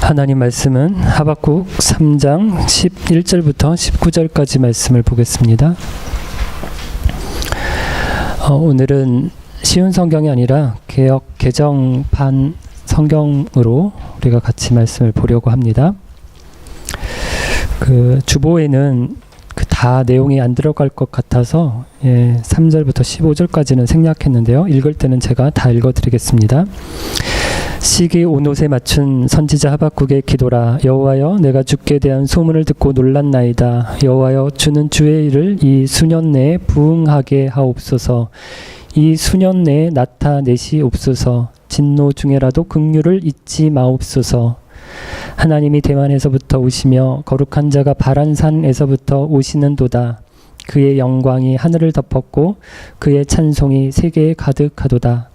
하나님 말씀은 하박국 3장 11절부터 19절까지 말씀을 보겠습니다. 오늘은 쉬운 성경이 아니라 개역 개정판 성경으로 우리가 같이 말씀을 보려고 합니다. 그 주보에는 다 내용이 안 들어갈 것 같아서 3절부터 15절까지는 생략했는데요. 읽을 때는 제가 다 읽어드리겠습니다. 시기 온옷에 맞춘 선지자 하박국의 기도라. 여호와여, 내가 주께 대한 소문을 듣고 놀랐나이다. 여호와여, 주는 주의 일을 이 수년 내에 부응하게 하옵소서. 이 수년 내에 나타내시옵소서. 진노 중에라도 긍휼을 잊지 마옵소서. 하나님이 대만에서부터 오시며 거룩한 자가 바란산에서부터 오시는도다. 그의 영광이 하늘을 덮었고 그의 찬송이 세계에 가득하도다.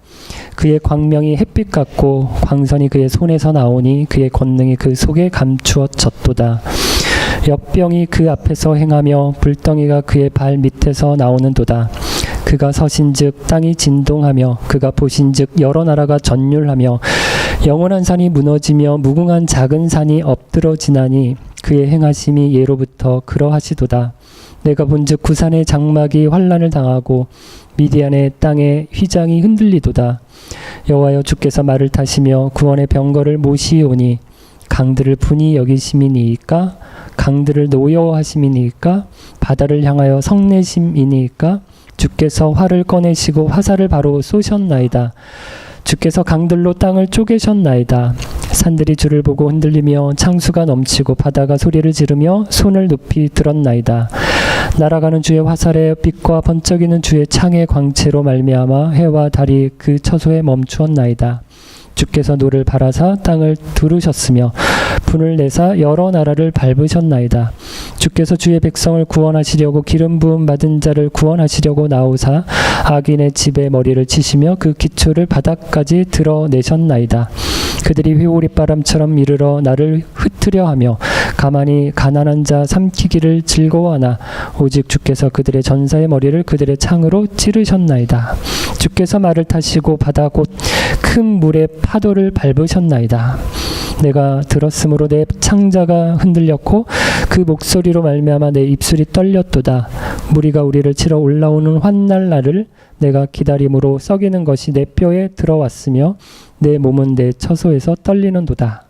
그의 광명이 햇빛 같고 광선이 그의 손에서 나오니 그의 권능이 그 속에 감추어졌도다. 역병이 그 앞에서 행하며 불덩이가 그의 발 밑에서 나오는도다. 그가 서신즉 땅이 진동하며 그가 보신즉 여러 나라가 전율하며 영원한 산이 무너지며 무궁한 작은 산이 엎드러지나니 그의 행하심이 예로부터 그러하시도다. 내가 본즉 구산의 장막이 환난을 당하고 미디안의 땅에 휘장이 흔들리도다. 여호와여, 주께서 말을 타시며 구원의 병거를 모시오니 강들을 분이 여기심이니이까? 강들을 노여워하심이니이까? 바다를 향하여 성내심이니이까? 주께서 활을 꺼내시고 화살을 바로 쏘셨나이다. 주께서 강들로 땅을 쪼개셨나이다. 산들이 주를 보고 흔들리며 창수가 넘치고 바다가 소리를 지르며 손을 높이 들었나이다. 날아가는 주의 화살의 빛과 번쩍이는 주의 창의 광채로 말미암아 해와 달이 그 처소에 멈추었나이다. 주께서 노를 바라사 땅을 두르셨으며 분을 내사 여러 나라를 밟으셨나이다. 주께서 주의 백성을 구원하시려고 기름 부음 받은 자를 구원하시려고 나오사 악인의 집에 머리를 치시며 그 기초를 바닥까지 드러내셨나이다. 그들이 회오리바람처럼 이르러 나를 흩으려 하며 가만히 가난한 자 삼키기를 즐거워하나 오직 주께서 그들의 전사의 머리를 그들의 창으로 찌르셨나이다. 주께서 말을 타시고 바다 곧 큰 물의 파도를 밟으셨나이다. 내가 들었으므로 내 창자가 흔들렸고 그 목소리로 말미암아 내 입술이 떨렸도다. 무리가 우리를 치러 올라오는 환날 날을 내가 기다림으로 썩이는 것이 내 뼈에 들어왔으며 내 몸은 내 처소에서 떨리는도다.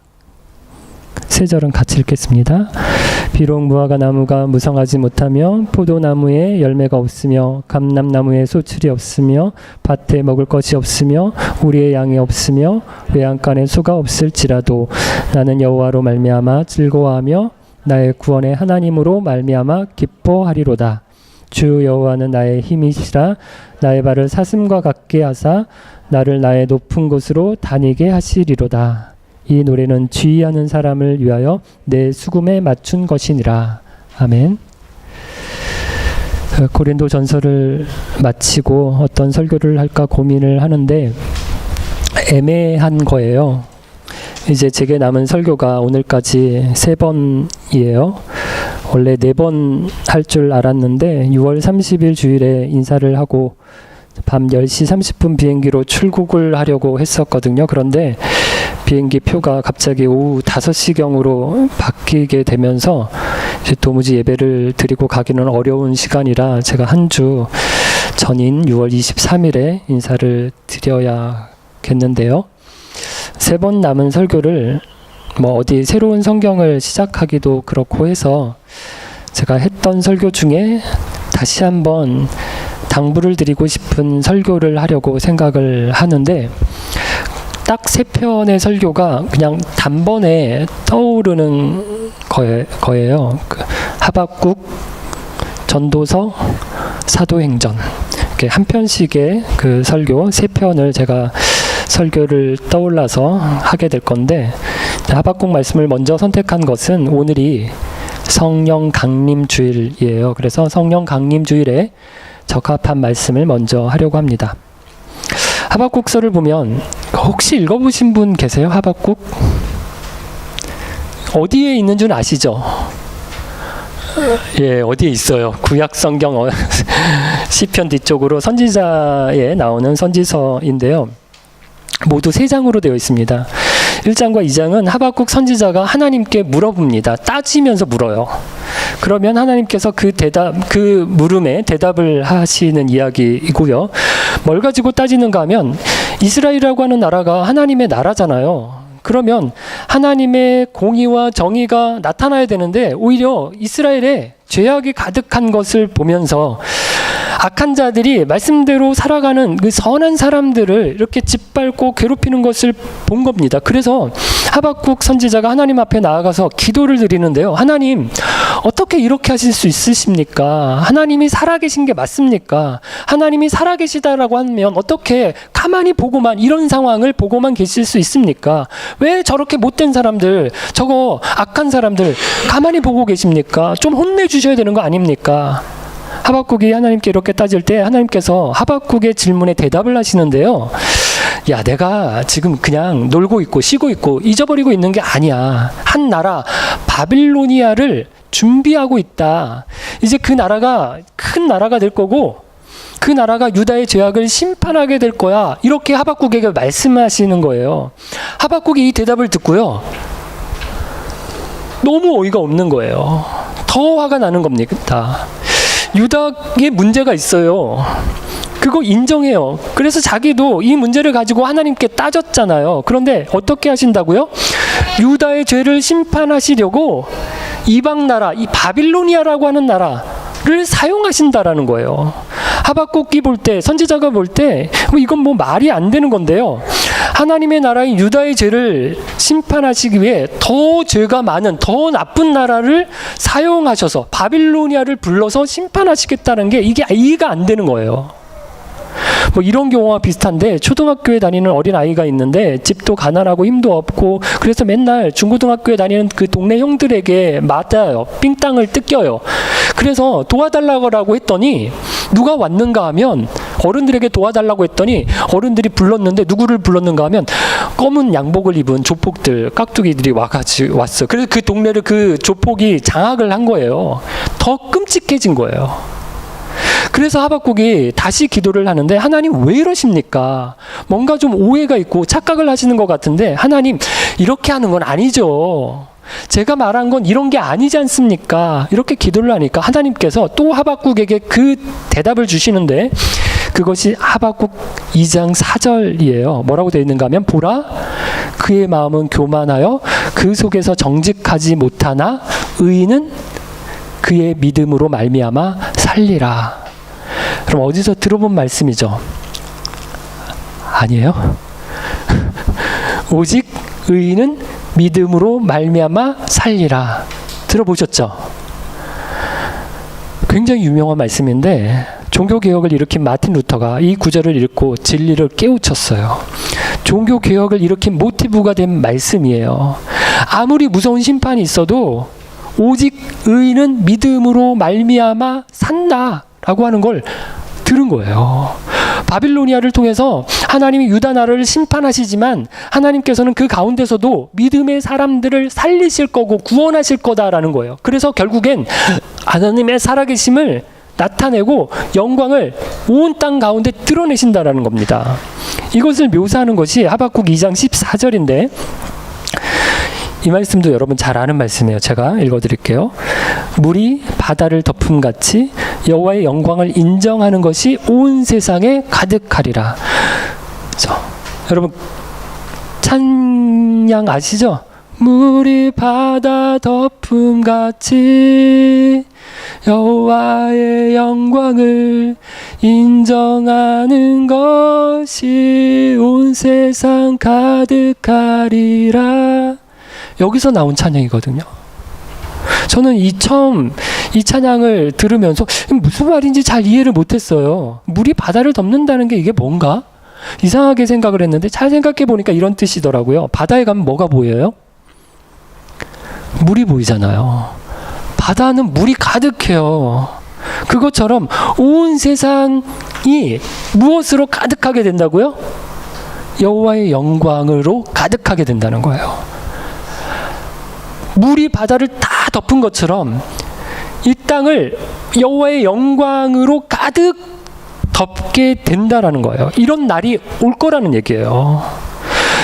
세 절은 같이 읽겠습니다. 비록 무화과 나무가 무성하지 못하며 포도나무에 열매가 없으며 감람나무에 소출이 없으며 밭에 먹을 것이 없으며 우리의 양이 없으며 외양간에 소가 없을지라도 나는 여호와로 말미암아 즐거워하며 나의 구원의 하나님으로 말미암아 기뻐하리로다. 주 여호와는 나의 힘이시라. 나의 발을 사슴과 같게 하사 나를 나의 높은 곳으로 다니게 하시리로다. 이 노래는 지휘하는 사람을 위하여 내 수금에 맞춘 것이니라. 아멘. 고린도 전서를 마치고 어떤 설교를 할까 고민을 하는데 애매한 거예요. 이제 제게 남은 설교가 오늘까지 3번이에요. 원래 4번 할 줄 알았는데 6월 30일 주일에 인사를 하고 밤 10시 30분 비행기로 출국을 하려고 했었거든요. 그런데 비행기 표가 갑자기 오후 5시경으로 바뀌게 되면서 이제 도무지 예배를 드리고 가기는 어려운 시간이라 제가 한 주 전인 6월 23일에 인사를 드려야겠는데요. 3번 남은 설교를 어디 새로운 성경을 시작하기도 그렇고 해서 제가 했던 설교 중에 다시 한번 당부를 드리고 싶은 설교를 하려고 생각을 하는데 딱 3편의 설교가 그냥 단번에 떠오르는 거예요. 하박국, 전도서, 사도행전 이렇게 한 편씩의 그 설교 3편을 제가 설교를 떠올라서 하게 될 건데 하박국 말씀을 먼저 선택한 것은 오늘이 성령 강림 주일이에요. 그래서 성령 강림 주일에 적합한 말씀을 먼저 하려고 합니다. 하박국서를 보면 혹시 읽어보신 분 계세요? 하박국? 어디에 있는 줄 아시죠? 예, 어디에 있어요? 구약 성경 시편 뒤쪽으로 선지자에 나오는 선지서인데요. 모두 3장으로 되어 있습니다. 1장과 2장은 하박국 선지자가 하나님께 물어봅니다. 따지면서 물어요. 그러면 하나님께서 그 물음에 대답을 하시는 이야기이고요. 뭘 가지고 따지는가 하면 이스라엘이라고 하는 나라가 하나님의 나라잖아요. 그러면 하나님의 공의와 정의가 나타나야 되는데 오히려 이스라엘에 죄악이 가득한 것을 보면서 악한 자들이 말씀대로 살아가는 그 선한 사람들을 이렇게 짓밟고 괴롭히는 것을 본 겁니다. 그래서 하박국 선지자가 하나님 앞에 나아가서 기도를 드리는데요. 하나님, 어떻게 이렇게 하실 수 있으십니까? 하나님이 살아계신 게 맞습니까? 하나님이 살아계시다라고 하면 어떻게 가만히 보고만, 이런 상황을 보고만 계실 수 있습니까? 왜 저렇게 못된 사람들, 저거 악한 사람들 가만히 보고 계십니까? 좀 혼내주셔야 되는 거 아닙니까? 하박국이 하나님께 이렇게 따질 때 하나님께서 하박국의 질문에 대답을 하시는데요. 야, 내가 지금 그냥 놀고 있고 쉬고 있고 잊어버리고 있는 게 아니야. 한 나라 바빌로니아를 준비하고 있다. 이제 그 나라가 큰 나라가 될 거고 그 나라가 유다의 죄악을 심판하게 될 거야. 이렇게 하박국에게 말씀하시는 거예요. 하박국이 이 대답을 듣고요. 너무 어이가 없는 거예요. 더 화가 나는 겁니다. 유다에 문제가 있어요. 그거 인정해요. 그래서 자기도 이 문제를 가지고 하나님께 따졌잖아요. 그런데 어떻게 하신다고요? 유다의 죄를 심판하시려고 이방 나라, 이 바빌로니아라고 하는 나라를 사용하신다라는 거예요. 하박국이 볼 때, 선지자가 볼 때 이건 뭐 말이 안 되는 건데요. 하나님의 나라인 유다의 죄를 심판하시기 위해 더 죄가 많은, 더 나쁜 나라를 사용하셔서 바빌로니아를 불러서 심판하시겠다는 게 이게 이해가 안 되는 거예요. 뭐 이런 경우와 비슷한데 초등학교에 다니는 어린 아이가 있는데 집도 가난하고 힘도 없고 그래서 맨날 중고등학교에 다니는 그 동네 형들에게 맞아요. 삥땅을 뜯겨요. 그래서 도와달라고 했더니 누가 왔는가 하면 어른들에게 도와달라고 했더니 어른들이 불렀는데 누구를 불렀는가 하면 검은 양복을 입은 조폭들, 깍두기들이 왔어. 그래서 그 동네를 그 조폭이 장악을 한 거예요. 더 끔찍해진 거예요. 그래서 하박국이 다시 기도를 하는데 하나님 왜 이러십니까? 뭔가 좀 오해가 있고 착각을 하시는 것 같은데 하나님 이렇게 하는 건 아니죠. 제가 말한 건 이런 게 아니지 않습니까? 이렇게 기도를 하니까 하나님께서 또 하박국에게 그 대답을 주시는데 그것이 하박국 2장 4절이에요. 뭐라고 되어 있는가 하면 보라 그의 마음은 교만하여 그 속에서 정직하지 못하나 의인은 그의 믿음으로 말미암아 살리라. 그럼 어디서 들어본 말씀이죠? 아니에요? 오직 의인은 믿음으로 말미암아 살리라. 들어보셨죠? 굉장히 유명한 말씀인데 종교개혁을 일으킨 마틴 루터가 이 구절을 읽고 진리를 깨우쳤어요. 종교개혁을 일으킨 모티브가 된 말씀이에요. 아무리 무서운 심판이 있어도 오직 의인은 믿음으로 말미암아 산다라고 하는 걸 들은 거예요. 바빌로니아를 통해서 하나님이 유다 나라를 심판하시지만 하나님께서는 그 가운데서도 믿음의 사람들을 살리실 거고 구원하실 거다라는 거예요. 그래서 결국엔 하나님의 살아계심을 나타내고 영광을 온 땅 가운데 드러내신다라는 겁니다. 이것을 묘사하는 것이 하박국 2장 14절인데 이 말씀도 여러분 잘 아는 말씀이에요. 제가 읽어드릴게요. 물이 바다를 덮음같이 여호와의 영광을 인정하는 것이 온 세상에 가득하리라. 여러분 찬양 아시죠? 물이 바다 덮음같이 여호와의 영광을 인정하는 것이 온 세상 가득하리라. 여기서 나온 찬양이거든요. 저는 처음 이 찬양을 들으면서 무슨 말인지 잘 이해를 못했어요. 물이 바다를 덮는다는 게 이게 뭔가? 이상하게 생각을 했는데 잘 생각해 보니까 이런 뜻이더라고요. 바다에 가면 뭐가 보여요? 물이 보이잖아요. 바다는 물이 가득해요. 그것처럼 온 세상이 무엇으로 가득하게 된다고요? 여호와의 영광으로 가득하게 된다는 거예요. 물이 바다를 다 덮은 것처럼 이 땅을 여호와의 영광으로 가득 덮게 된다라는 거예요. 이런 날이 올 거라는 얘기예요.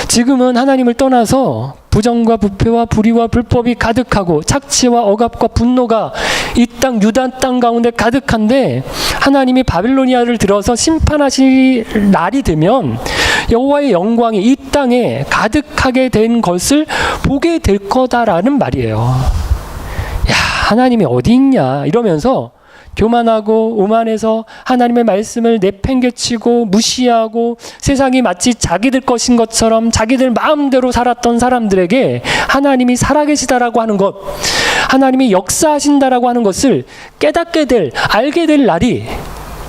지금은 하나님을 떠나서 부정과 부패와 불의와 불법이 가득하고 착취와 억압과 분노가 이 땅 유다 땅 가운데 가득한데, 하나님이 바빌로니아를 들어서 심판하실 날이 되면 여호와의 영광이 이 땅에 가득하게 된 것을 보게 될 거다라는 말이에요. 야, 하나님이 어디 있냐 이러면서 교만하고 오만해서 하나님의 말씀을 내팽개치고 무시하고 세상이 마치 자기들 것인 것처럼 자기들 마음대로 살았던 사람들에게 하나님이 살아계시다라고 하는 것, 하나님이 역사하신다라고 하는 것을 깨닫게 될, 알게 될 날이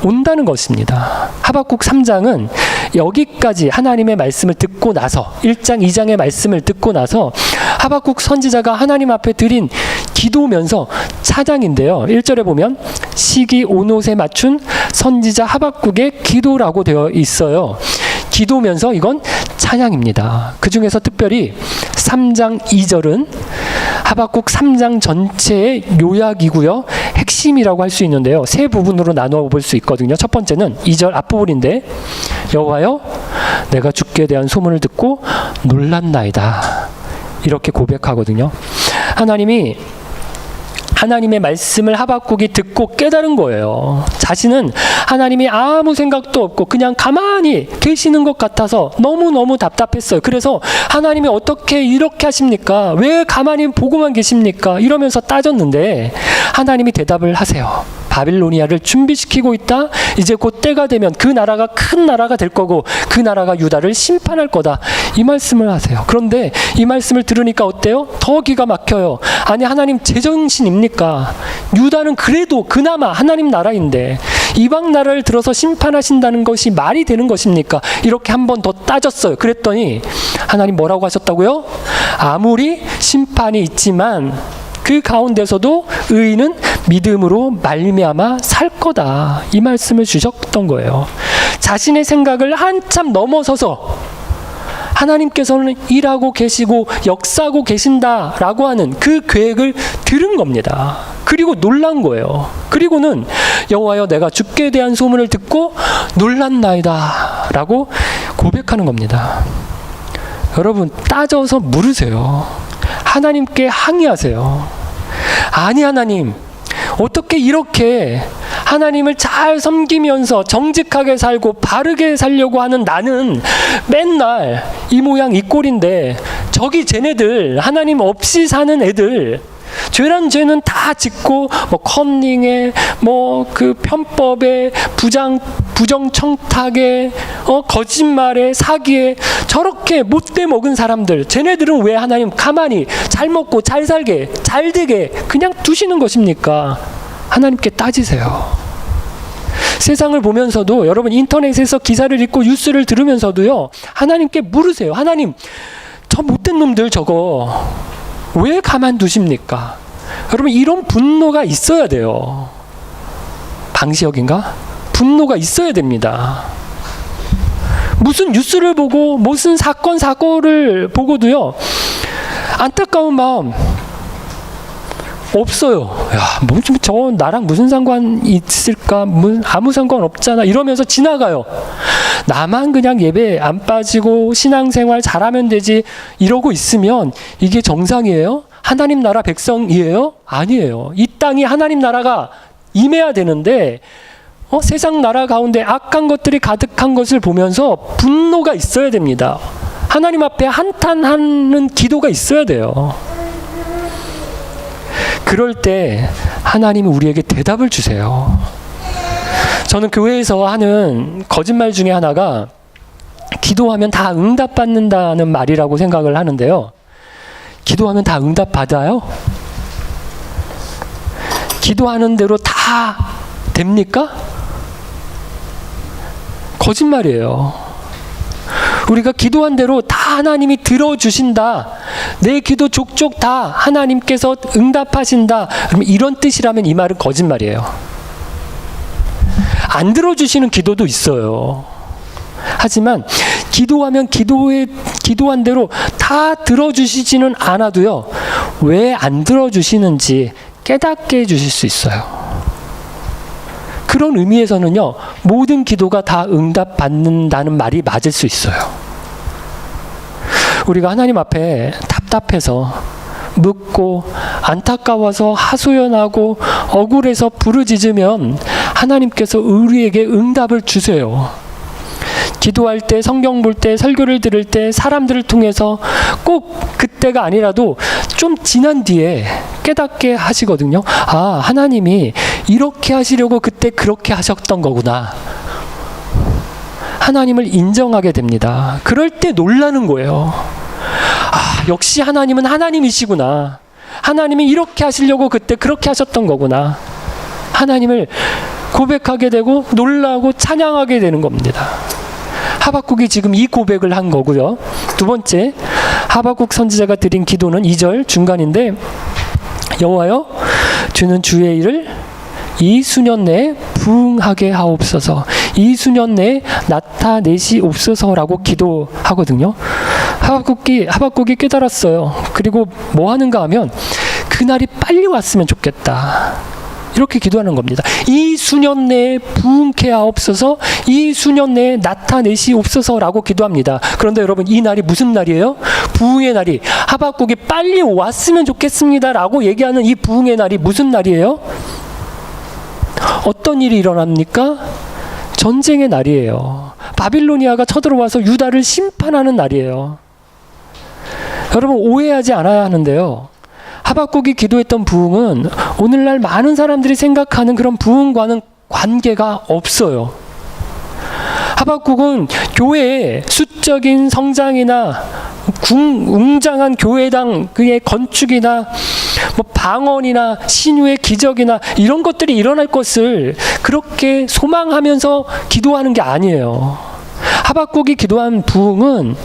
온다는 것입니다. 하박국 3장은 여기까지 하나님의 말씀을 듣고 나서, 1장 2장의 말씀을 듣고 나서 하박국 선지자가 하나님 앞에 드린 기도면서 찬양인데요. 1절에 보면 시기 온옷에 맞춘 선지자 하박국의 기도라고 되어 있어요. 기도면서 이건 찬양입니다. 그 중에서 특별히 3장 2절은 하박국 3장 전체의 요약이고요. 핵심이라고 할 수 있는데요. 세 부분으로 나누어 볼 수 있거든요. 첫 번째는 2절 앞부분인데, 여호와여 내가 주께 대한 소문을 듣고 놀랐나이다, 이렇게 고백하거든요. 하나님의 말씀을 하박국이 듣고 깨달은 거예요. 자신은 하나님이 아무 생각도 없고 그냥 가만히 계시는 것 같아서 너무너무 답답했어요. 그래서 하나님이 어떻게 이렇게 하십니까? 왜 가만히 보고만 계십니까? 이러면서 따졌는데 하나님이 대답을 하세요. 바빌로니아를 준비시키고 있다. 이제 곧 때가 되면 그 나라가 큰 나라가 될 거고 그 나라가 유다를 심판할 거다, 이 말씀을 하세요. 그런데 이 말씀을 들으니까 어때요? 더 기가 막혀요. 아니, 하나님 제정신입니까? 유다는 그래도 그나마 하나님 나라인데 이방 나라를 들어서 심판하신다는 것이 말이 되는 것입니까? 이렇게 한 번 더 따졌어요. 그랬더니 하나님 뭐라고 하셨다고요? 아무리 심판이 있지만 그 가운데서도 의인은 믿음으로 말미암아 살 거다, 이 말씀을 주셨던 거예요. 자신의 생각을 한참 넘어서서 하나님께서는 일하고 계시고 역사하고 계신다라고 하는 그 계획을 들은 겁니다. 그리고 놀란 거예요. 그리고는 여호와여 내가 주께 대한 소문을 듣고 놀랐나이다 라고 고백하는 겁니다. 여러분, 따져서 물으세요. 하나님께 항의하세요. 아니, 하나님 어떻게 이렇게 하나님을 잘 섬기면서 정직하게 살고 바르게 살려고 하는 나는 맨날 이 모양 이 꼴인데, 저기 쟤네들 하나님 없이 사는 애들 죄란 죄는 다 짓고 컨닝에 그 편법에 부정청탁에 거짓말에 사기에 저렇게 못돼 먹은 사람들, 쟤네들은 왜 하나님 가만히 잘 먹고 잘 살게 잘 되게 그냥 두시는 것입니까? 하나님께 따지세요. 세상을 보면서도, 여러분 인터넷에서 기사를 읽고 뉴스를 들으면서도요, 하나님께 물으세요. 하나님, 저 못된 놈들 저거 왜 가만두십니까? 여러분, 이런 분노가 있어야 돼요. 방시혁인가? 분노가 있어야 됩니다. 무슨 뉴스를 보고 무슨 사건을 보고도요, 안타까운 마음 없어요. 야, 저 나랑 무슨 상관 있을까? 아무 상관 없잖아, 이러면서 지나가요. 나만 그냥 예배 안 빠지고 신앙생활 잘하면 되지 이러고 있으면 이게 정상이에요? 하나님 나라 백성이에요? 아니에요. 이 땅이 하나님 나라가 임해야 되는데 세상 나라 가운데 악한 것들이 가득한 것을 보면서 분노가 있어야 됩니다. 하나님 앞에 한탄하는 기도가 있어야 돼요. 그럴 때 하나님이 우리에게 대답을 주세요. 저는 교회에서 하는 거짓말 중에 하나가 기도하면 다 응답받는다는 말이라고 생각을 하는데요. 기도하면 다 응답받아요? 기도하는 대로 다 됩니까? 거짓말이에요. 우리가 기도한 대로 다 하나님이 들어주신다, 내 기도 족족 다 하나님께서 응답하신다, 그럼 이런 뜻이라면 이 말은 거짓말이에요. 안 들어주시는 기도도 있어요. 하지만 기도하면 기도한 대로 다 들어주시지는 않아도요, 왜 안 들어주시는지 깨닫게 해주실 수 있어요. 그런 의미에서는요, 모든 기도가 다 응답받는다는 말이 맞을 수 있어요. 우리가 하나님 앞에 답답해서 묻고 안타까워서 하소연하고 억울해서 부르짖으면 하나님께서 우리에게 응답을 주세요. 기도할 때, 성경 볼 때, 설교를 들을 때, 사람들을 통해서 꼭 그때가 아니라도 좀 지난 뒤에 깨닫게 하시거든요. 아, 하나님이 이렇게 하시려고 그때 그렇게 하셨던 거구나. 하나님을 인정하게 됩니다. 그럴 때 놀라는 거예요. 아, 역시 하나님은 하나님이시구나. 하나님이 이렇게 하시려고 그때 그렇게 하셨던 거구나. 하나님을 고백하게 되고 놀라고 찬양하게 되는 겁니다. 하박국이 지금 이 고백을 한 거고요. 두 번째, 하박국 선지자가 드린 기도는 2절 중간인데, 여호와여, 주는 주의 일을 이 수년 내에 부응하게 하옵소서, 이 수년 내에 나타내시옵소서라고 기도하거든요. 하박국이 깨달았어요. 그리고 뭐 하는가 하면 그날이 빨리 왔으면 좋겠다. 이렇게 기도하는 겁니다. 이 수년 내에 부응케 하옵소서, 이 수년 내에 나타내시옵소서라고 기도합니다. 그런데 여러분, 이 날이 무슨 날이에요? 부응의 날이, 하박국이 빨리 왔으면 좋겠습니다라고 얘기하는 이 부응의 날이 무슨 날이에요? 어떤 일이 일어납니까? 전쟁의 날이에요. 바빌로니아가 쳐들어와서 유다를 심판하는 날이에요. 여러분, 오해하지 않아야 하는데요. 하박국이 기도했던 부흥은 오늘날 많은 사람들이 생각하는 그런 부흥과는 관계가 없어요. 하박국은 교회의 수적인 성장이나 웅장한 교회당 그의 건축이나 뭐 방언이나 신유의 기적이나 이런 것들이 일어날 것을 그렇게 소망하면서 기도하는 게 아니에요. 하박국이 기도한 부흥은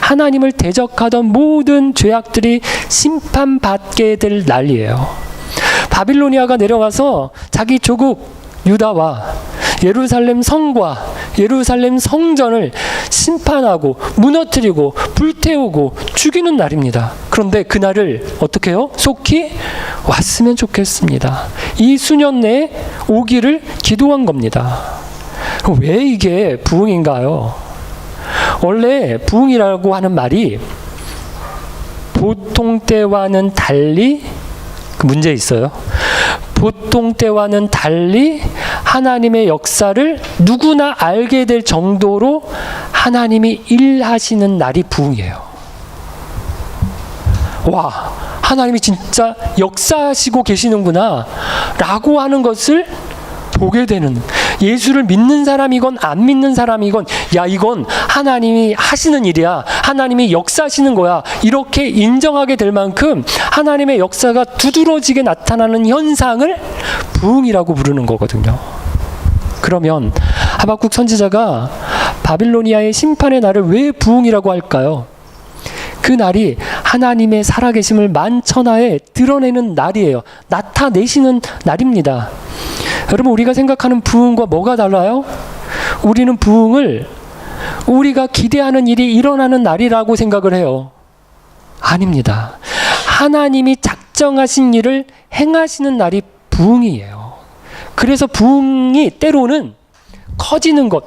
하나님을 대적하던 모든 죄악들이 심판받게 될 날이에요. 바빌로니아가 내려와서 자기 조국 유다와 예루살렘 성과 예루살렘 성전을 심판하고 무너뜨리고 불태우고 죽이는 날입니다. 그런데 그날을 어떻게 해요? 속히 왔으면 좋겠습니다. 이 수년 내에 오기를 기도한 겁니다. 왜 이게 부흥인가요? 원래 부흥이라고 하는 말이 보통 때와는 달리, 문제 있어요. 보통 때와는 달리 하나님의 역사를 누구나 알게 될 정도로 하나님이 일하시는 날이 부흥이에요. 와, 하나님이 진짜 역사하시고 계시는구나 라고 하는 것을 보게 되는, 예수를 믿는 사람이건 안 믿는 사람이건, 야, 이건 하나님이 하시는 일이야, 하나님이 역사하시는 거야, 이렇게 인정하게 될 만큼 하나님의 역사가 두드러지게 나타나는 현상을 부흥이라고 부르는 거거든요. 그러면 하박국 선지자가 바빌로니아의 심판의 날을 왜 부흥이라고 할까요? 그 날이 하나님의 살아계심을 만천하에 드러내는 날이에요. 나타내시는 날입니다. 여러분, 우리가 생각하는 부흥과 뭐가 달라요? 우리는 부흥을 우리가 기대하는 일이 일어나는 날이라고 생각을 해요. 아닙니다. 하나님이 작정하신 일을 행하시는 날이 부흥이에요. 그래서 부흥이 때로는 커지는 것,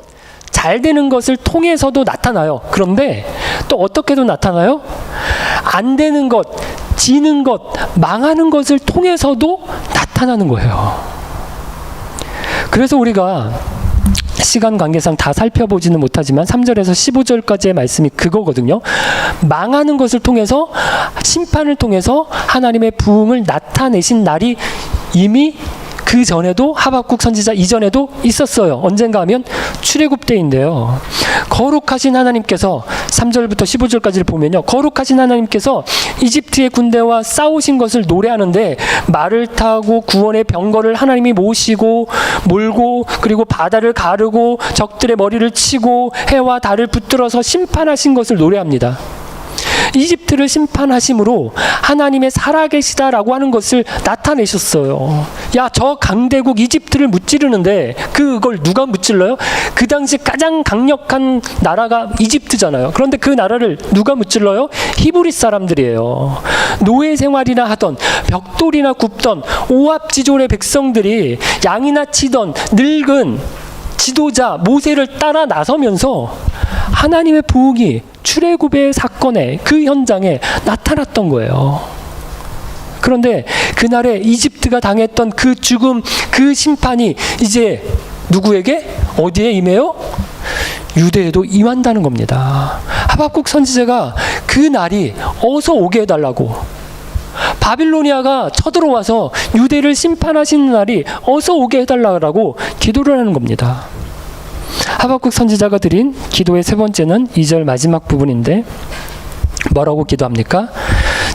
잘 되는 것을 통해서도 나타나요. 그런데 또 어떻게도 나타나요? 안 되는 것, 지는 것, 망하는 것을 통해서도 나타나는 거예요. 그래서 우리가 시간 관계상 다 살펴보지는 못하지만 3절에서 15절까지의 말씀이 그거거든요. 망하는 것을 통해서, 심판을 통해서 하나님의 부흥을 나타내신 날이 이미 그 전에도, 하박국 선지자 이전에도 있었어요. 언젠가 하면 출애굽 때인데요. 거룩하신 하나님께서 3절부터 15절까지를 보면요, 거룩하신 하나님께서 이집트의 군대와 싸우신 것을 노래하는데, 말을 타고 구원의 병거를 하나님이 모시고 몰고, 그리고 바다를 가르고 적들의 머리를 치고 해와 달을 붙들어서 심판하신 것을 노래합니다. 이집트를 심판하심으로 하나님의 살아계시다라고 하는 것을 나타내셨어요. 야, 저 강대국 이집트를 무찌르는데 그걸 누가 무찔러요? 그 당시 가장 강력한 나라가 이집트잖아요. 그런데 그 나라를 누가 무찔러요? 히브리 사람들이에요. 노예 생활이나 하던, 벽돌이나 굽던 오합지졸의 백성들이 양이나 치던 늙은 지도자 모세를 따라 나서면서 하나님의 부흥이 출애굽의 사건에 그 현장에 나타났던 거예요. 그런데 그날에 이집트가 당했던 그 죽음, 그 심판이 이제 누구에게? 어디에 임해요? 유대에도 임한다는 겁니다. 하박국 선지자가 그 날이 어서 오게 해달라고, 바빌로니아가 쳐들어와서 유대를 심판하시는 날이 어서 오게 해달라고 기도를 하는 겁니다. 하박국 선지자가 드린 기도의 세 번째는 2절 마지막 부분인데 뭐라고 기도합니까?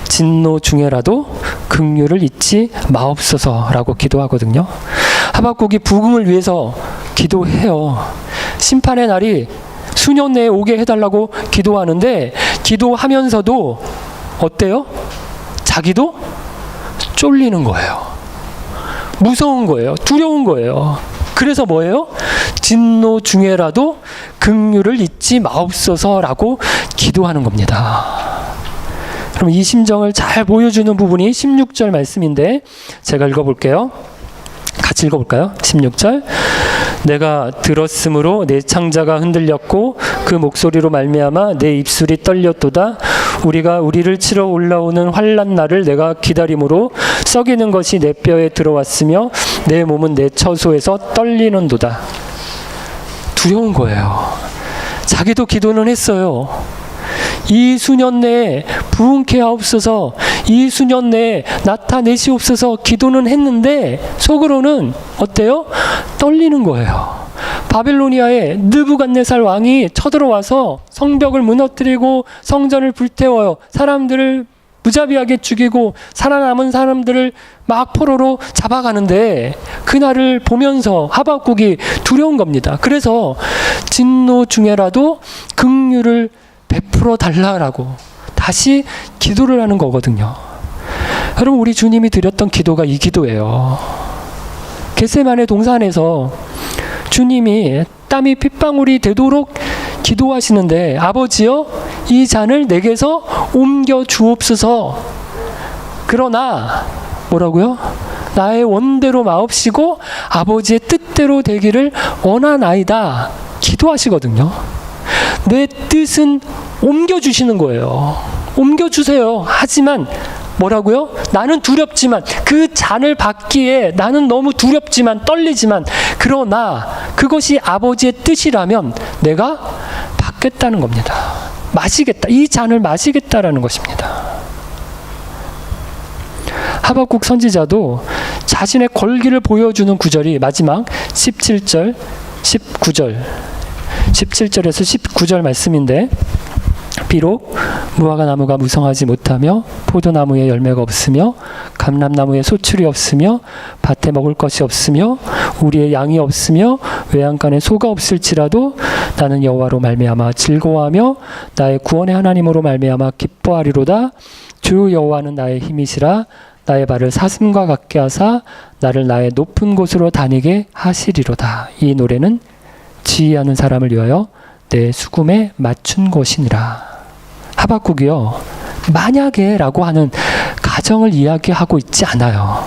진노 중에라도 긍휼을 잊지 마옵소서라고 기도하거든요. 하박국이 부흥을 위해서 기도해요. 심판의 날이 수년 내에 오게 해달라고 기도하는데, 기도하면서도 어때요? 자기도 쫄리는 거예요. 무서운 거예요. 두려운 거예요. 그래서 뭐예요? 진노 중에라도 긍휼을 잊지 마옵소서라고 기도하는 겁니다. 그럼 이 심정을 잘 보여주는 부분이 16절 말씀인데 제가 읽어볼게요. 같이 읽어볼까요? 16절. 내가 들었으므로 내 창자가 흔들렸고 그 목소리로 말미암아 내 입술이 떨렸도다. 우리가 우리를 치러 올라오는 환난 날을 내가 기다림으로 썩이는 것이 내 뼈에 들어왔으며 내 몸은 내 처소에서 떨리는도다. 두려운 거예요. 자기도 기도는 했어요. 이 수년 내에 부흥케 하옵소서, 이 수년 내에 나타내시옵소서 기도는 했는데 속으로는 어때요? 떨리는 거예요. 바빌로니아의 느부갓네살 왕이 쳐들어와서 성벽을 무너뜨리고 성전을 불태워요. 사람들을 무자비하게 죽이고 살아남은 사람들을 막 포로로 잡아가는데 그날을 보면서 하박국이 두려운 겁니다. 그래서 진노 중에라도 긍휼을 베풀어 달라라고 다시 기도를 하는 거거든요. 여러분, 우리 주님이 드렸던 기도가 이 기도예요. 겟세마네 동산에서 주님이 땀이 핏방울이 되도록 기도하시는데, 아버지여 이 잔을 내게서 옮겨 주옵소서. 그러나 뭐라고요? 나의 원대로 마옵시고 아버지의 뜻대로 되기를 원하나이다 기도하시거든요. 내 뜻은 옮겨주시는 거예요. 옮겨주세요. 하지만 뭐라고요? 나는 두렵지만, 그 잔을 받기에 나는 너무 두렵지만 떨리지만, 그러나 그것이 아버지의 뜻이라면 내가 받겠다는 겁니다. 마시겠다. 이 잔을 마시겠다라는 것입니다. 하박국 선지자도 자신의 걸기를 보여주는 구절이 마지막 17절, 19절, 17절에서 19절 말씀인데, 비록 무화과 나무가 무성하지 못하며 포도나무에 열매가 없으며 감람나무에 소출이 없으며 밭에 먹을 것이 없으며 우리의 양이 없으며 외양간에 소가 없을지라도 나는 여호와로 말미암아 즐거워하며 나의 구원의 하나님으로 말미암아 기뻐하리로다. 주 여호와는 나의 힘이시라. 나의 발을 사슴과 같게 하사 나를 나의 높은 곳으로 다니게 하시리로다. 이 노래는 지휘하는 사람을 위하여 내 수금에 맞춘 것이니라. 하박국이요, 만약에 라고 하는 가정을 이야기하고 있지 않아요.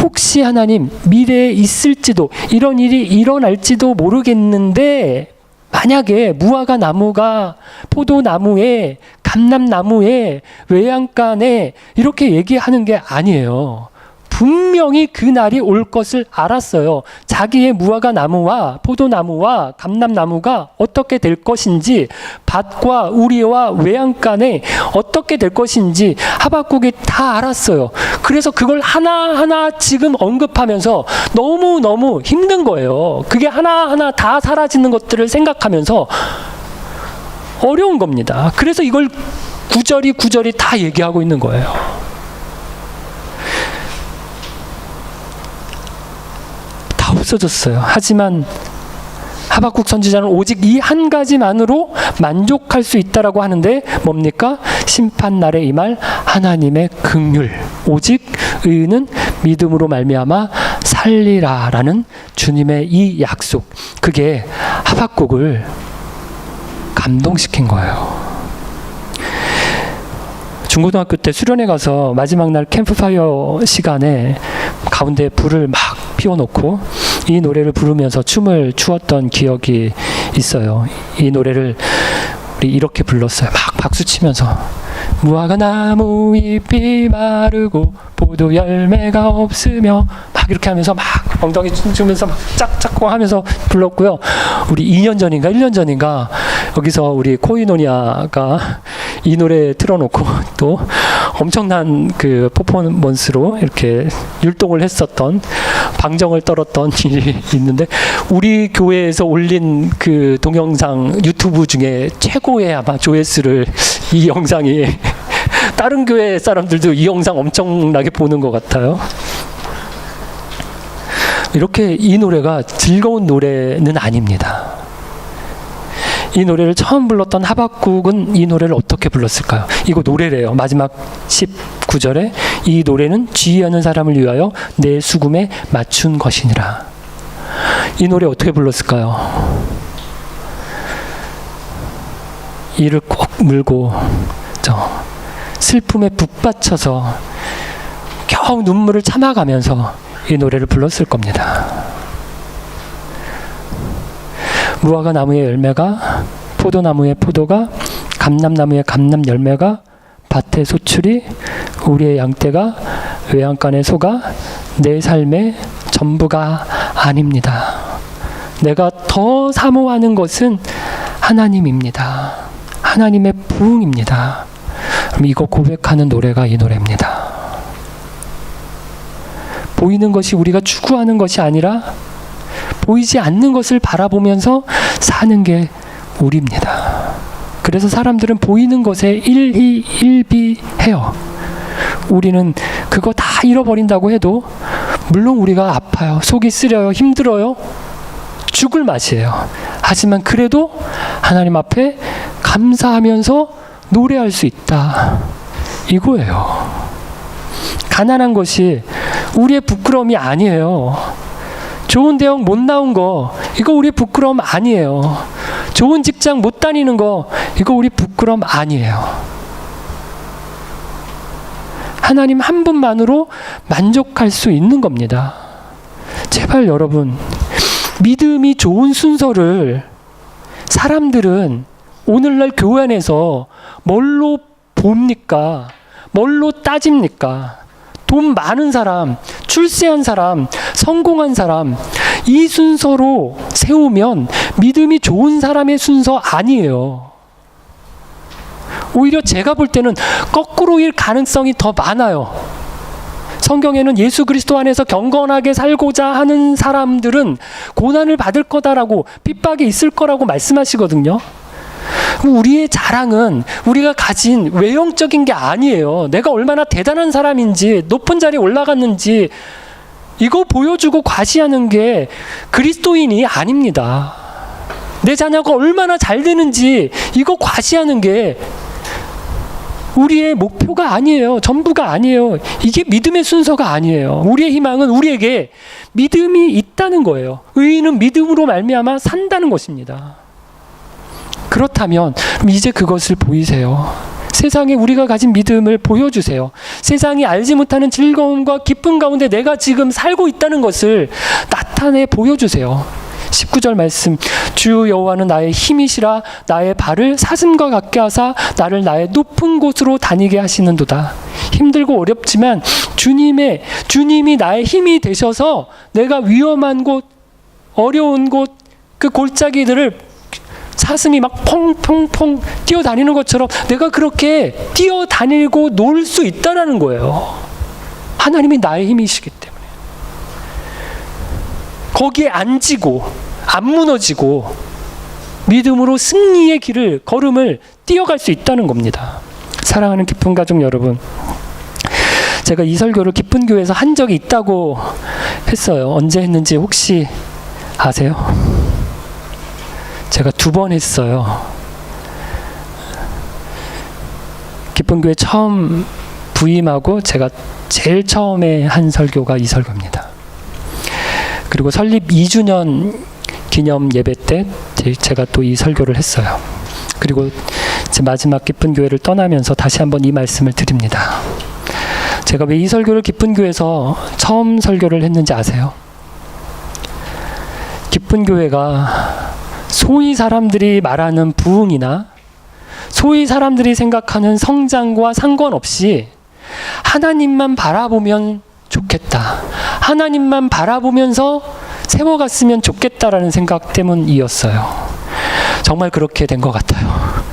혹시 하나님 미래에 있을지도, 이런 일이 일어날지도 모르겠는데 만약에 무화과 나무가 포도나무에 감람나무에 외양간에 이렇게 얘기하는 게 아니에요. 분명히 그날이 올 것을 알았어요. 자기의 무화과 나무와 포도나무와 감람나무가 어떻게 될 것인지, 밭과 우리와 외양간에 어떻게 될 것인지 하박국이 다 알았어요. 그래서 그걸 하나하나 지금 언급하면서 너무너무 힘든 거예요. 그게 하나하나 다 사라지는 것들을 생각하면서 어려운 겁니다. 그래서 이걸 구절이 다 얘기하고 있는 거예요. 없어졌어요. 하지만 하박국 선지자는 오직 이 한 가지만으로 만족할 수 있다라고 하는데 뭡니까? 심판 날에 임할 하나님의 긍휼. 오직 의인은 믿음으로 말미암아 살리라라는 주님의 이 약속. 그게 하박국을 감동시킨 거예요. 중고등학교 때 수련회 가서 마지막 날 캠프파이어 시간에 가운데 불을 막 피워놓고 이 노래를 부르면서 춤을 추었던 기억이 있어요. 이 노래를 우리 우리 이렇게 불렀어요. 막 박수 치면서 무화과 나무 잎이 마르고 포도 열매가 없으며 막 이렇게 하면서 막 엉덩이 춤추면서 막 짝짝꿍 하면서 불렀고요. 우리 2년 전인가 1년 전인가 여기서 우리 코이노니아가 이 노래 틀어놓고 또 엄청난 그 퍼포먼스로 이렇게 율동을 했었던, 방정을 떨었던 일이 있는데, 우리 교회에서 올린 그 동영상 유튜브 중에 최고의 아마 조회수를 이 영상이 다른 교회 사람들도 이 영상 엄청나게 보는 것 같아요. 이렇게 이 노래가 즐거운 노래는 아닙니다. 이 노래를 처음 불렀던 하박국은 이 노래를 어떻게 불렀을까요? 이거 노래래요. 마지막 19절에 이 노래는 지휘하는 사람을 위하여 내 수금에 맞춘 것이니라. 이 노래 어떻게 불렀을까요? 이를 꼭 물고 슬픔에 북받쳐서 겨우 눈물을 참아가면서 이 노래를 불렀을 겁니다. 무화과 나무의 열매가, 포도나무의 포도가, 감람나무의 감람 열매가, 밭의 소출이, 우리의 양떼가, 외양간의 소가 내 삶의 전부가 아닙니다. 내가 더 사모하는 것은 하나님입니다. 하나님의 부흥입니다. 이거 고백하는 노래가 이 노래입니다. 보이는 것이 우리가 추구하는 것이 아니라 보이지 않는 것을 바라보면서 사는 게 우리입니다. 그래서 사람들은 보이는 것에 일희일비해요. 우리는 그거 다 잃어버린다고 해도 물론 우리가 아파요. 속이 쓰려요. 힘들어요. 죽을 맛이에요. 하지만 그래도 하나님 앞에 감사하면서 노래할 수 있다. 이거예요. 가난한 것이 우리의 부끄러움이 아니에요. 좋은 대학 못 나온 거, 이거 우리 부끄러움 아니에요. 좋은 직장 못 다니는 거, 이거 우리 부끄러움 아니에요. 하나님 한 분만으로 만족할 수 있는 겁니다. 제발 여러분, 믿음이 좋은 순서를 사람들은 오늘날 교회 안에서 뭘로 봅니까? 뭘로 따집니까? 돈 많은 사람, 출세한 사람, 성공한 사람, 이 순서로 세우면 믿음이 좋은 사람의 순서 아니에요. 오히려 제가 볼 때는 거꾸로일 가능성이 더 많아요. 성경에는 예수 그리스도 안에서 경건하게 살고자 하는 사람들은 고난을 받을 거다라고, 핍박이 있을 거라고 말씀하시거든요. 우리의 자랑은 우리가 가진 외형적인 게 아니에요. 내가 얼마나 대단한 사람인지, 높은 자리에 올라갔는지 이거 보여주고 과시하는 게 그리스도인이 아닙니다. 내 자녀가 얼마나 잘 되는지 이거 과시하는 게 우리의 목표가 아니에요. 전부가 아니에요. 이게 믿음의 순서가 아니에요. 우리의 희망은 우리에게 믿음이 있다는 거예요. 의인은 믿음으로 말미암아 산다는 것입니다. 그렇다면 이제 그것을 보이세요. 세상에 우리가 가진 믿음을 보여주세요. 세상이 알지 못하는 즐거움과 기쁨 가운데 내가 지금 살고 있다는 것을 나타내 보여주세요. 19절 말씀, 주 여호와는 나의 힘이시라 나의 발을 사슴과 같게 하사 나를 나의 높은 곳으로 다니게 하시는도다. 힘들고 어렵지만 주님이 나의 힘이 되셔서 내가 위험한 곳, 어려운 곳, 그 골짜기들을 사슴이 막 퐁퐁퐁 뛰어다니는 것처럼 내가 그렇게 뛰어다니고 놀 수 있다는 거예요. 하나님이 나의 힘이시기 때문에. 거기에 안 지고 안 무너지고 믿음으로 승리의 길을, 걸음을 뛰어갈 수 있다는 겁니다. 사랑하는 기쁜 가족 여러분, 제가 이 설교를 기쁜 교회에서 한 적이 있다고 했어요. 언제 했는지 혹시 아세요? 제가 2번 했어요. 기쁜 교회 처음 부임하고 제가 제일 처음에 한 설교가 이 설교입니다. 그리고 설립 2주년 기념 예배 때 제가 또 이 설교를 했어요. 그리고 제 마지막 기쁜 교회를 떠나면서 다시 한번 이 말씀을 드립니다. 제가 왜 이 설교를 기쁜 교회에서 처음 설교를 했는지 아세요? 기쁜 교회가 소위 사람들이 말하는 부흥이나 소위 사람들이 생각하는 성장과 상관없이 하나님만 바라보면 좋겠다. 하나님만 바라보면서 세워갔으면 좋겠다라는 생각 때문이었어요. 정말 그렇게 된 것 같아요.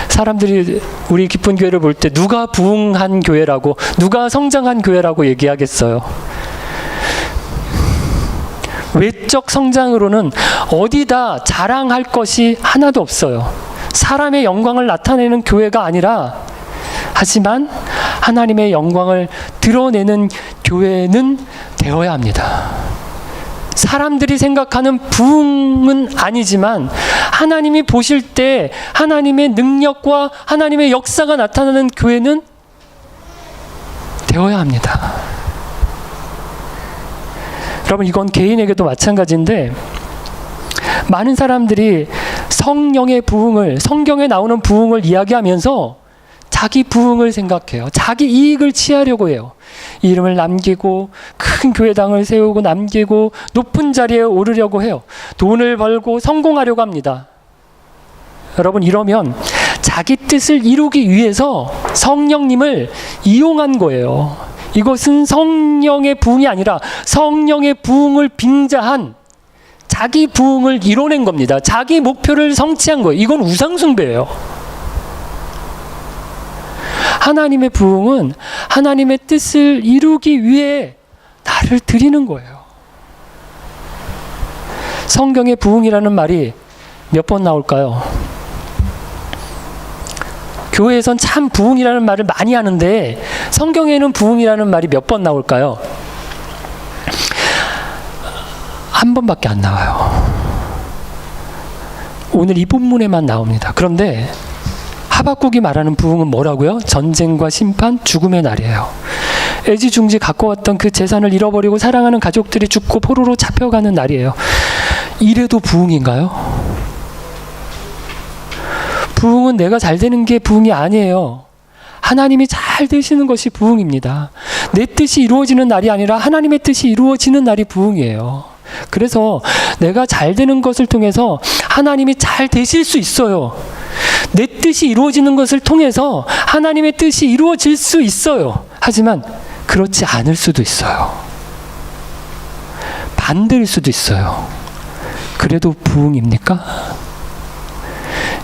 사람들이 우리 기쁜 교회를 볼 때 누가 부흥한 교회라고, 누가 성장한 교회라고 얘기하겠어요. 외적 성장으로는 어디다 자랑할 것이 하나도 없어요. 사람의 영광을 나타내는 교회가 아니라, 하지만 하나님의 영광을 드러내는 교회는 되어야 합니다. 사람들이 생각하는 부흥은 아니지만 하나님이 보실 때 하나님의 능력과 하나님의 역사가 나타나는 교회는 되어야 합니다. 여러분, 이건 개인에게도 마찬가지인데, 많은 사람들이 성령의 부흥을, 성경에 나오는 부흥을 이야기하면서 자기 부흥을 생각해요. 자기 이익을 취하려고 해요. 이름을 남기고 큰 교회당을 세우고 남기고 높은 자리에 오르려고 해요. 돈을 벌고 성공하려고 합니다. 여러분, 이러면 자기 뜻을 이루기 위해서 성령님을 이용한 거예요. 이것은 성령의 부흥이 아니라 성령의 부흥을 빙자한 자기 부흥을 이뤄낸 겁니다. 자기 목표를 성취한 거예요. 이건 우상숭배예요. 하나님의 부흥은 하나님의 뜻을 이루기 위해 나를 드리는 거예요. 성경에 부흥이라는 말이 몇 번 나올까요? 교회에선 참 부흥이라는 말을 많이 하는데 성경에는 부흥이라는 말이 몇 번 나올까요? 한 번밖에 안 나와요. 오늘 이 본문에만 나옵니다. 그런데 하박국이 말하는 부흥은 뭐라고요? 전쟁과 심판, 죽음의 날이에요. 애지중지 갖고 왔던 그 재산을 잃어버리고 사랑하는 가족들이 죽고 포로로 잡혀가는 날이에요. 이래도 부흥인가요? 부흥은 내가 잘 되는 게 부흥이 아니에요. 하나님이 잘 되시는 것이 부흥입니다. 내 뜻이 이루어지는 날이 아니라 하나님의 뜻이 이루어지는 날이 부흥이에요. 그래서 내가 잘 되는 것을 통해서 하나님이 잘 되실 수 있어요. 내 뜻이 이루어지는 것을 통해서 하나님의 뜻이 이루어질 수 있어요. 하지만 그렇지 않을 수도 있어요. 반대일 수도 있어요. 그래도 부흥입니까?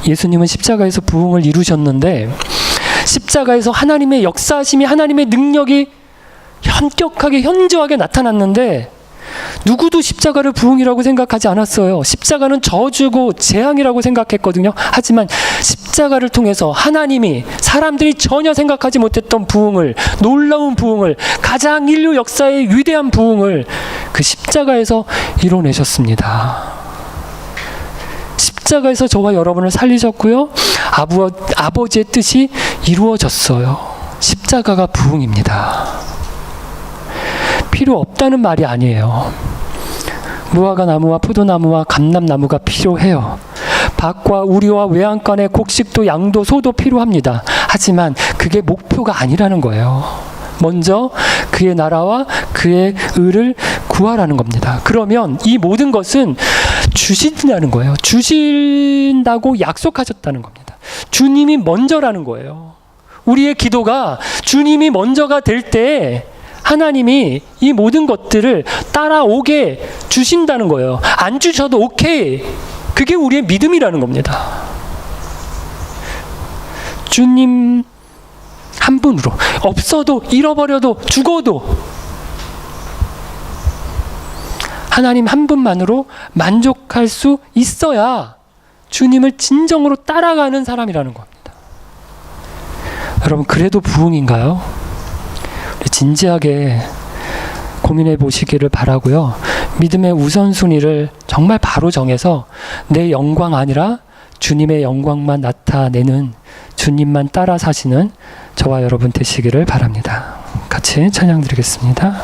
예수님은 십자가에서 부흥을 이루셨는데, 십자가에서 하나님의 역사하심이, 하나님의 능력이 현격하게 현저하게 나타났는데 누구도 십자가를 부흥이라고 생각하지 않았어요. 십자가는 저주고 재앙이라고 생각했거든요. 하지만 십자가를 통해서 하나님이 사람들이 전혀 생각하지 못했던 부흥을, 놀라운 부흥을, 가장 인류 역사의 위대한 부흥을 그 십자가에서 이뤄내셨습니다. 십자가에서 저와 여러분을 살리셨고요. 아버지의 뜻이 이루어졌어요. 십자가가 부흥입니다. 필요 없다는 말이 아니에요. 무화과 나무와 포도나무와 감람나무가 필요해요. 밭과 우리와 외양간의 곡식도 양도 소도 필요합니다. 하지만 그게 목표가 아니라는 거예요. 먼저 그의 나라와 그의 의를 구하라는 겁니다. 그러면 이 모든 것은 주신다는 거예요. 주신다고 약속하셨다는 겁니다. 주님이 먼저라는 거예요. 우리의 기도가 주님이 먼저가 될 때 하나님이 이 모든 것들을 따라오게 주신다는 거예요. 안 주셔도 오케이. 그게 우리의 믿음이라는 겁니다. 주님 한 분으로, 없어도 잃어버려도 죽어도 하나님 한 분만으로 만족할 수 있어야 주님을 진정으로 따라가는 사람이라는 겁니다. 여러분, 그래도 부흥인가요? 진지하게 고민해 보시기를 바라고요. 믿음의 우선순위를 정말 바로 정해서 내 영광 아니라 주님의 영광만 나타내는, 주님만 따라 사시는 저와 여러분 되시기를 바랍니다. 같이 찬양 드리겠습니다.